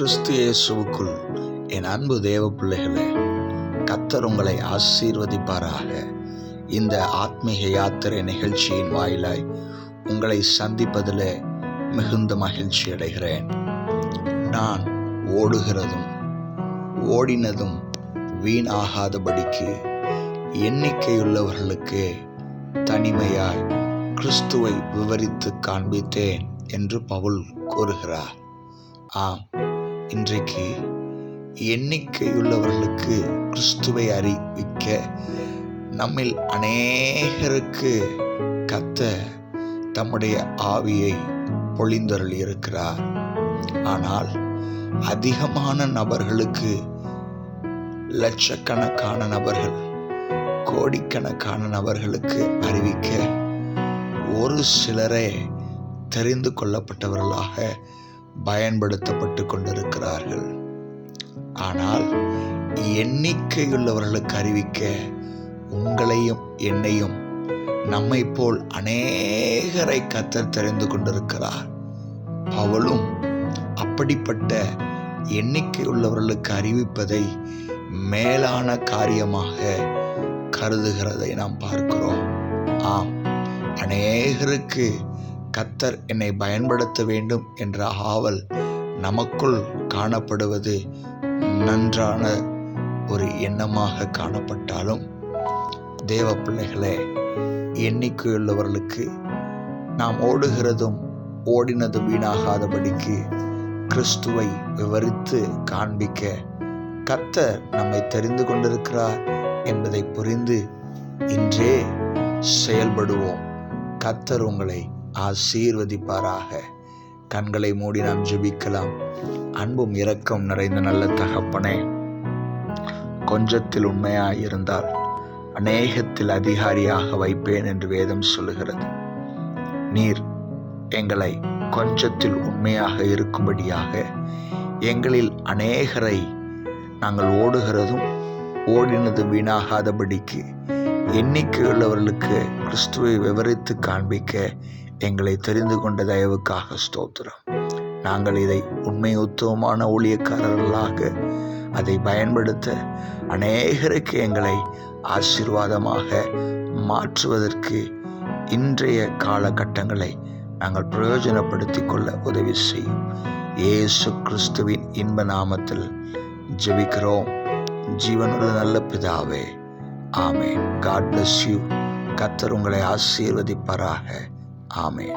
கிறிஸ்து இயேசுவுக்குள் என் அன்பு தேவ பிள்ளைகளே, கர்த்தர் உங்களை ஆசீர்வதிப்பாராக. இந்த ஆத்மீக யாத்திரை நிகழ்ச்சியின் வாயிலாய் உங்களை சந்திப்பதில் மிகுந்த மகிழ்ச்சி அடைகிறேன். நான் ஓடுகிறதும் ஓடினதும் வீணாகாதபடிக்கு எண்ணிக்கையுள்ளவர்களுக்கு தனிமையாய் கிறிஸ்துவை விவரித்து காண்பித்தேன் என்று பவுல் கூறுகிறார். ஆம், இன்றைக்கு எண்ணிக்கையுள்ளவர்களுக்கு கிறிஸ்துவை அறிவிக்க நம்மில் அநேகருக்கு கர்த்தர் தம்முடைய ஆவியை பொழிந்தருளி இருக்கிறார். ஆனால் அதிகமான நபர்களுக்கு, லட்சக்கணக்கான நபர்கள், கோடிக்கணக்கான நபர்களுக்கு அறிவிக்க ஒரு சிலரே தெரிந்து கொள்ளப்பட்டவர்களாக பயன்படுத்தப்பட்டு கொண்டிருக்கிறார்கள். ஆனால் எண்ணிக்கையுள்ளவர்களுக்கு அறிவிக்க உங்களையும் என்னையும் நம்மை போல் அநேகரை கர்த்தர் தெரிந்து கொண்டிருக்கிறார். பவுலும் அப்படிப்பட்ட எண்ணிக்கையுள்ளவர்களுக்கு அறிவிப்பதை மேலான காரியமாக கருதுகிறதை நாம் பார்க்கிறோம். ஆம், அநேகருக்கு கர்த்தர் என்னை பயன்படுத்த வேண்டும் என்ற ஆவல் நமக்குள் காணப்படுவது நன்றான ஒரு எண்ணமாக காணப்பட்டாலும், தேவ பிள்ளைகளே, எண்ணிக்கையுள்ளவர்களுக்கு நாம் ஓடுகிறதும் ஓடினதும் வீணாகாதபடிக்கு கிறிஸ்துவை விவரித்து காண்பிக்க கர்த்தர் நம்மை தெரிந்து கொண்டிருக்கிறார் என்பதை புரிந்து இன்றே செயல்படுவோம். கர்த்தர் உங்களை ஆசீர்வதிப்பாராக. கண்களை மூடி நாம் ஜெபிக்கலாம். அன்பும் இரக்கம் நிறைந்த நல்ல தகப்பனே, கொஞ்சத்தில் உண்மையாயிருந்தால் அநேகத்தில் அதிகாரியாக வைப்பேன் என்று வேதம் சொல்லுகிறது. நீர் எங்களை கொஞ்சத்தில் உண்மையாக இருக்கும்படியாக எங்களில் அநேகரை நாங்கள் ஓடுகிறதும் ஓடினதும் வீணாகாதபடிக்கு எண்ணிக்கையுள்ளவர்களுக்கு கிறிஸ்துவை விவரித்து காண்பிக்க எங்களை தெரிந்து கொண்ட தயவுக்காக ஸ்தோத்திரம். நாங்கள் இதை உண்மையுத்தவமான ஊழியக்காரர்களாக அதை பயன்படுத்த அநேகருக்கு எங்களை ஆசீர்வாதமாக மாற்றுவதற்கு இன்றைய காலகட்டங்களை நாங்கள் பிரயோஜனப்படுத்திக் கொள்ள உதவி செய்யும். இயேசு கிறிஸ்துவின் இன்ப நாமத்தில் ஜெபிக்கிறோம் ஜீவனுள்ள நல்ல பிதாவே, ஆமென். God bless you. கர்த்தர் உங்களை ஆசீர்வதிப்பாராக. ஆமென்.